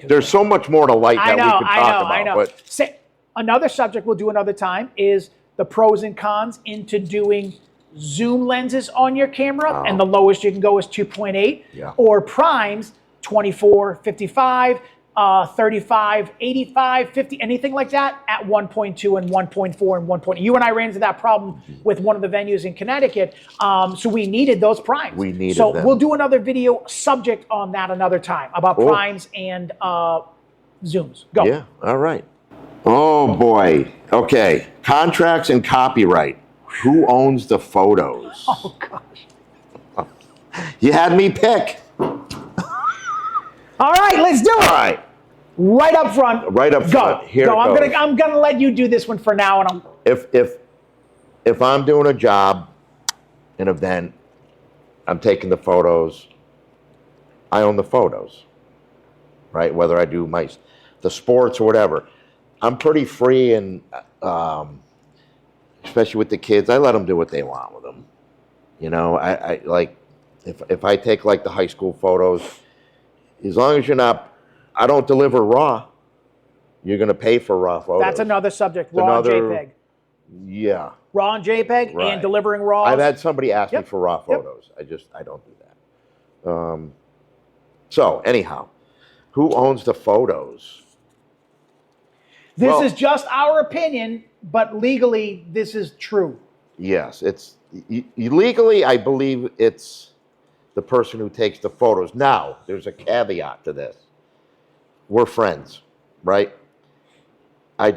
S2: There's so much more to light that we could talk about.
S1: I know.
S2: But
S1: Another subject we'll do another time is the pros and cons into doing zoom lenses on your camera, and the lowest you can go is 2.8, or primes 24, 55, 35, 85, 50, anything like that at 1.2 and 1.4 and 1. You and I ran into that problem with one of the venues in Connecticut, so we needed those primes.
S2: We needed
S1: so
S2: them.
S1: We'll do another video subject on that another time about primes and zooms. Go.
S2: Yeah, all right. Oh boy. Okay, contracts and copyright. Who owns the photos?
S1: Oh gosh.
S2: You had me pick.
S1: All right, let's do it.
S2: All right.
S1: Right up front.
S2: Right up front.
S1: Go.
S2: Here
S1: Go.
S2: it goes.
S1: I'm gonna let you do this one for now, and
S2: If I'm doing a job, an event, I'm taking the photos. I own the photos, right? Whether I do the sports or whatever, I'm pretty free, and especially with the kids, I let them do what they want with them. You know, I like if I take like the high school photos, as long as you're not. I don't deliver raw. You're going to pay for raw photos.
S1: that's another subject. Raw and JPEG.
S2: Yeah.
S1: Raw and JPEG
S2: Right.
S1: and delivering raw.
S2: I've had somebody ask me for raw photos. I don't do that. So anyhow, who owns the photos?
S1: This is just our opinion, but legally, this is true.
S2: Yes, it's legally. I believe it's the person who takes the photos. Now, there's a caveat to this. We're friends, right? I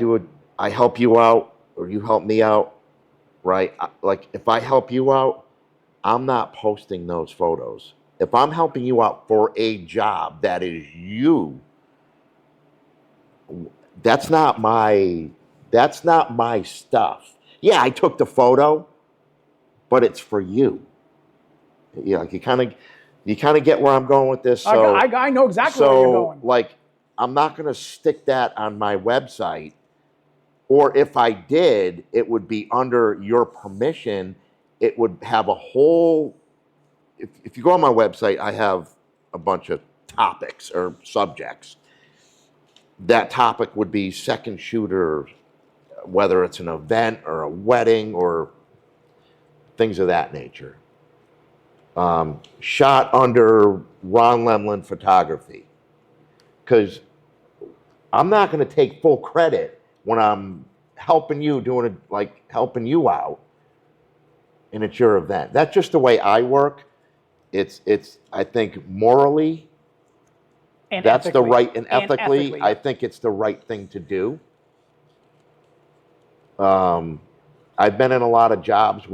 S2: help you out, or you help me out, right? Like if I help you out, I'm not posting those photos. If I'm helping you out for a job that is you, that's not my stuff. Yeah, I took the photo, but it's for you. Yeah, like you kind of get where I'm going with this. So
S1: I know exactly where you're going.
S2: Like, I'm not going to stick that on my website, or if I did, it would be under your permission. It would have a whole. If you go on my website, I have a bunch of topics or subjects. That topic would be second shooter, whether it's an event or a wedding or things of that nature. Shot under Ron Lemelin Photography, because I'm not going to take full credit when I'm helping you, helping you out, and it's your event. That's just the way I work. It's I think morally,
S1: And
S2: that's
S1: ethically.
S2: the right, and ethically,
S1: yeah.
S2: I think it's the right thing to do. I've been in a lot of jobs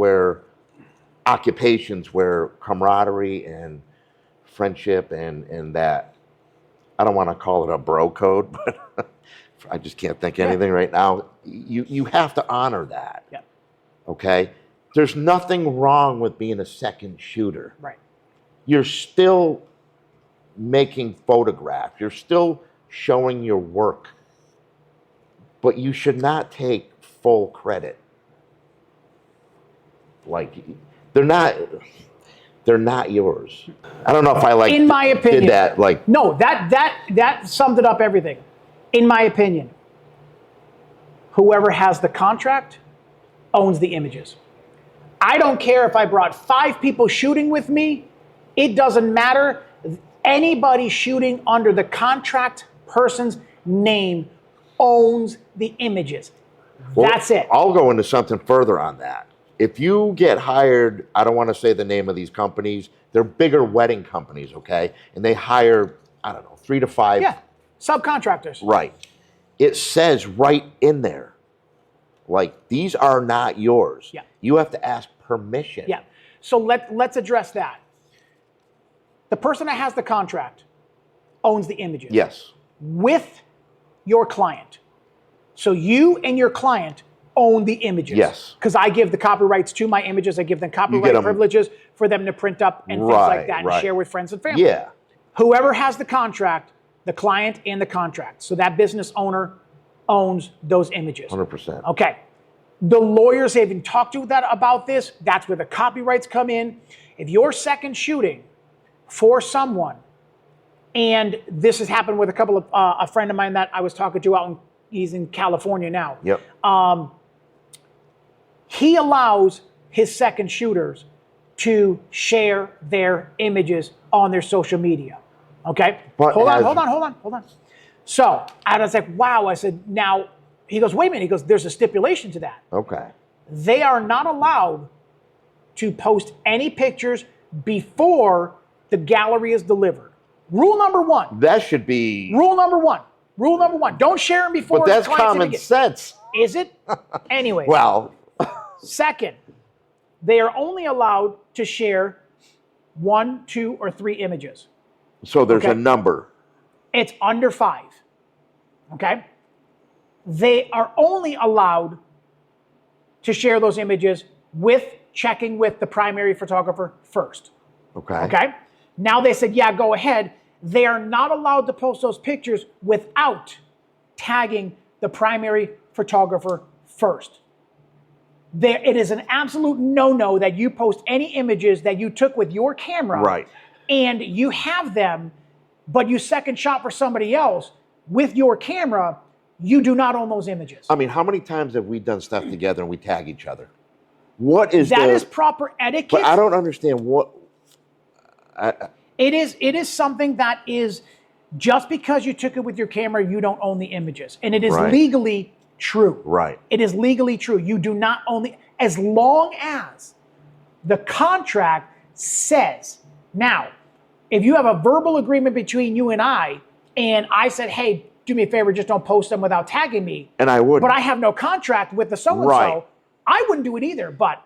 S2: occupations where camaraderie and friendship and that, I don't want to call it a bro code, but I just can't think of anything right now. You have to honor that.
S1: Yeah.
S2: Okay? There's nothing wrong with being a second shooter.
S1: Right.
S2: You're still making photographs. You're still showing your work. But you should not take full credit. Like, they're not yours. I don't know if I
S1: in my opinion,
S2: did that like.
S1: No, that summed it up everything. In my opinion, whoever has the contract owns the images. I don't care if I brought 5 people shooting with me. It doesn't matter. Anybody shooting under the contract person's name owns the images.
S2: Well,
S1: that's it.
S2: I'll go into something further on that. If you get hired, I don't want to say the name of these companies. They're bigger wedding companies, okay? And they hire, I don't know, 3 to 5.
S1: Yeah, subcontractors.
S2: Right. It says right in there, like, these are not yours.
S1: Yeah.
S2: You have to ask permission.
S1: Yeah. So let's address that. The person that has the contract owns the images.
S2: Yes.
S1: With your client. So you and your client own the images.
S2: Yes.
S1: Because I give the copyrights to my images. I give them copyright privileges for them to print up and things like that and share with friends and family.
S2: Yeah.
S1: Whoever has the contract, the client and the contract. So that business owner owns those images.
S2: 100%.
S1: Okay. The lawyers have even talked to that about this. That's where the copyrights come in. If you're second shooting for someone, and this has happened with a friend of mine that I was talking to he's in California now.
S2: Yep.
S1: He allows his second shooters to share their images on their social media. Okay?
S2: But
S1: Hold on. So I was like, wow. I said, now, he goes, wait a minute. He goes, there's a stipulation to that.
S2: Okay.
S1: They are not allowed to post any pictures before the gallery is delivered. Rule number one.
S2: That should be...
S1: Rule number one. Don't share them before
S2: But that's
S1: the client's
S2: common sense.
S1: Is it? Anyway.
S2: Well...
S1: Second, they are only allowed to share 1, 2, or 3 images.
S2: So there's
S1: Okay.
S2: a number.
S1: It's under 5. Okay? They are only allowed to share those images with checking with the primary photographer first.
S2: Okay.
S1: Okay? Now they said, yeah, go ahead. They are not allowed to post those pictures without tagging the primary photographer first. It is an absolute no-no that you post any images that you took with your camera,
S2: Right.
S1: and you have them, but you second shot for somebody else with your camera. You do not own those images.
S2: I mean, how many times have we done stuff together and we tag each other? What is
S1: That is proper etiquette.
S2: But I don't understand what...
S1: It is something that is, just because you took it with your camera, you don't own the images. And it is
S2: Right.
S1: legally true.
S2: Right.
S1: It is legally true. You do not own as long as the contract says. Now, if you have a verbal agreement between you and I said, hey, do me a favor, just don't post them without tagging me.
S2: And I wouldn't.
S1: But I have no contract with the so-and-so.
S2: Right.
S1: I wouldn't do it either, but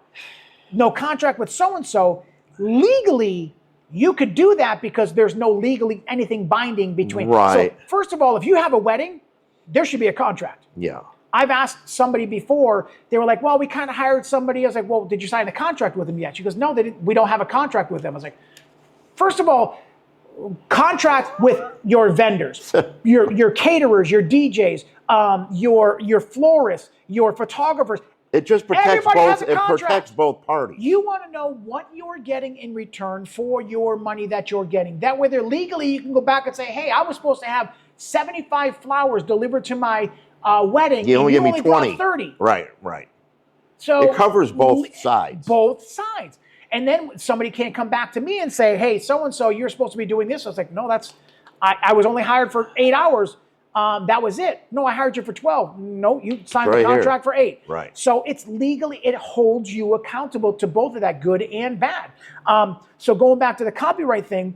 S1: no contract with so-and-so. Legally, you could do that because there's no legally anything binding between.
S2: Right.
S1: So first of all, if you have a wedding, there should be a contract.
S2: Yeah.
S1: I've asked somebody before, they were like, well, we kind of hired somebody. I was like, well, did you sign a contract with them yet? She goes, no, we don't have a contract with them. I was like, first of all, contract with your vendors, your caterers, your DJs, your florists, your photographers.
S2: It just protects
S1: Everybody has
S2: both.
S1: a
S2: It
S1: contract.
S2: protects both parties.
S1: You want to know what you're getting in return for your money that you're getting. That way, there legally, you can go back and say, hey, I was supposed to have 75 flowers delivered to my wedding.
S2: You only
S1: and
S2: give me 20.
S1: brought 30.
S2: Right.
S1: So
S2: It covers both sides.
S1: Both sides. And then somebody can't come back to me and say, hey, so-and-so, you're supposed to be doing this. I was like, no, I was only hired for 8 hours. That was it. No, I hired you for 12. No, you signed the contract for 8.
S2: Right.
S1: So it's legally, it holds you accountable to both of that, good and bad. So going back to the copyright thing,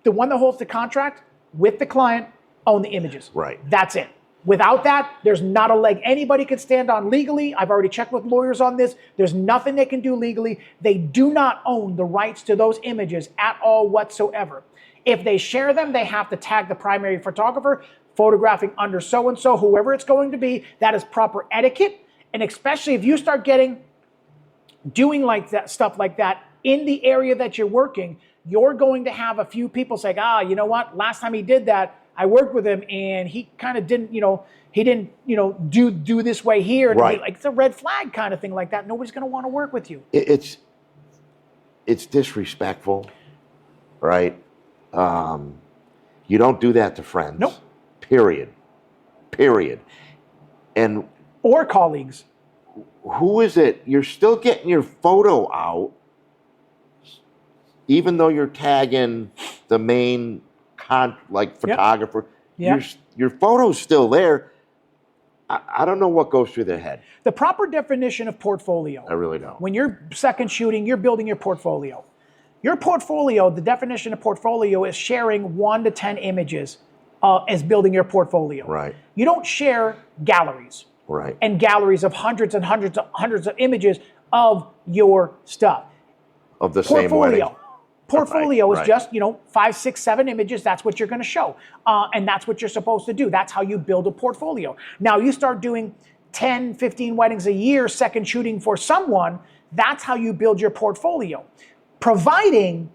S1: the one that holds the contract with the client own the images.
S2: Right.
S1: That's it. Without that, there's not a leg anybody could stand on legally. I've already checked with lawyers on this. There's nothing they can do legally. They do not own the rights to those images at all whatsoever. If they share them, they have to tag the primary photographer, photographing under so-and-so, whoever it's going to be. That is proper etiquette. And especially if you start doing like that, stuff like that in the area that you're working, you're going to have a few people say, you know what? Last time he did that, I worked with him and he kind of didn't, he didn't, do this way here. And
S2: Right.
S1: like it's a red flag kind of thing like that. Nobody's going to want to work with you.
S2: It's disrespectful, right? You don't do that to friends.
S1: Nope.
S2: Period. And
S1: Or colleagues.
S2: who is it? You're still getting your photo out, even though you're tagging the main photographer.
S1: Yep.
S2: Your photo's still there. I don't know what goes through their head.
S1: The proper definition of portfolio.
S2: I really don't.
S1: When you're second shooting, you're building your portfolio. Your portfolio, the definition of portfolio is sharing 1 to 10 images as building your portfolio.
S2: Right.
S1: You don't share galleries.
S2: Right.
S1: And galleries of hundreds and hundreds of images of your stuff.
S2: Of the same wedding.
S1: Portfolio is
S2: Right.
S1: just, 5, 6, 7 images. That's what you're going to show. And that's what you're supposed to do. That's how you build a portfolio. Now, you start doing 10, 15 weddings a year, second shooting for someone. That's how you build your portfolio. Providing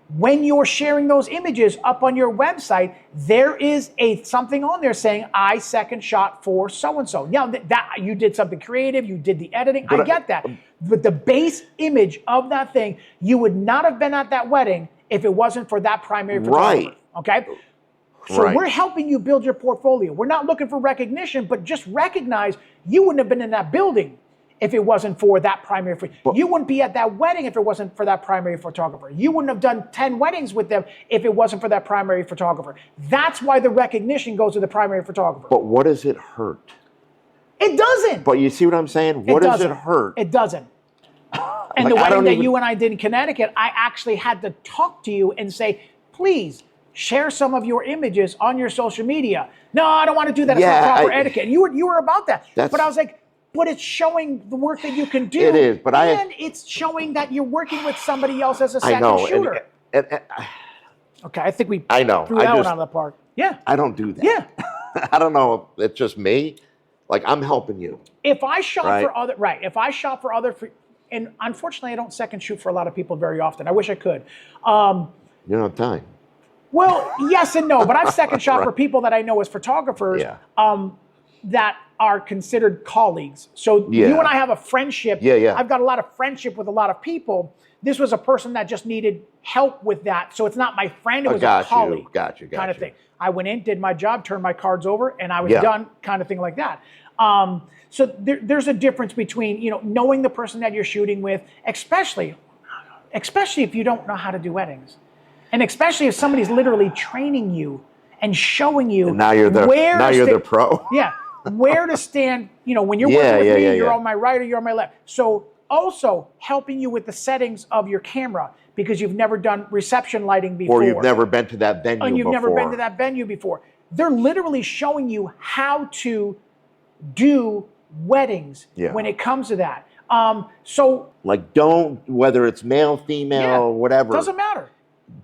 S1: when you're sharing those images up on your website, there is something on there saying, I second shot for so-and-so. Now, that you did something creative, you did the editing, I get that. But the base image of that thing, you would not have been at that wedding if it wasn't for that primary photographer.
S2: Right.
S1: Okay? So we're helping you build your portfolio. We're not looking for recognition, but just recognize you wouldn't have been in that building if it wasn't for that primary photographer. You wouldn't be at that wedding if it wasn't for that primary photographer. You wouldn't have done 10 weddings with them if it wasn't for that primary photographer. That's why the recognition goes to the primary photographer.
S2: But what does it hurt?
S1: It doesn't.
S2: But you see what I'm saying? What does it hurt?
S1: It doesn't. And the wedding that you and I did in Connecticut, I actually had to talk to you and say, please share some of your images on your social media. No, I don't want to do that. It's not proper etiquette. You were about that. But I was like, but it's showing the work that you can do.
S2: It is, but
S1: and it's showing that you're working with somebody else as a second shooter. Okay, I think we threw that one out of the park. Yeah.
S2: I don't do that.
S1: Yeah.
S2: I don't know if it's just me. Like, I'm helping you.
S1: If I shot for other, if I shot for other, and unfortunately I don't second shoot for a lot of people very often. I wish I could.
S2: You don't have time.
S1: Well, yes and no, but I've second shot for people that I know as photographers that are considered colleagues. So you and I have a friendship. I've got a lot of friendship with a lot of people. This was a person that just needed help with that. So it's not my friend, it was a colleague kind of thing. I went in, did my job, turned my cards over, and I was done, kind of thing like that. So there's a difference between, knowing the person that you're shooting with, especially if you don't know how to do weddings. And especially if somebody's literally training you and showing you
S2: and now you're the pro.
S1: Yeah. Where to stand, when you're working with me, you're on my right or you're on my left. So also helping you with the settings of your camera because you've never done reception lighting before.
S2: Or you've never been to that venue before.
S1: And you've never been to that venue before. They're literally showing you how to do weddings when it comes to that. So
S2: like whether it's male, female, or whatever.
S1: Doesn't matter.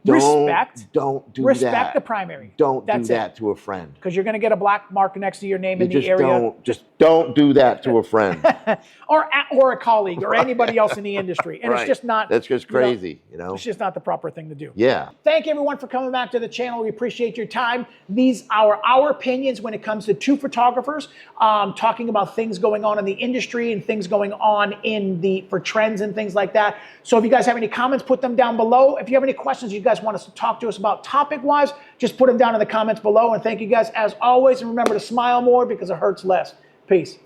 S2: Don't do that.
S1: Respect the primary.
S2: Don't do that to a friend.
S1: Because you're going to get a black mark next to your name in the area.
S2: Just don't do that to a friend.
S1: or a colleague or anybody else in the industry. And it's just not.
S2: That's just crazy,
S1: It's just not the proper thing to do.
S2: Yeah.
S1: Thank you everyone for coming back to the channel. We appreciate your time. These are our opinions when it comes to two photographers talking about things going on in the industry and things going on for trends and things like that. So if you guys have any comments, put them down below. If you have any questions you guys want us to talk to us about topic-wise, just put them down in the comments below. And thank you guys as always. And remember to smile more because it hurts less. Peace.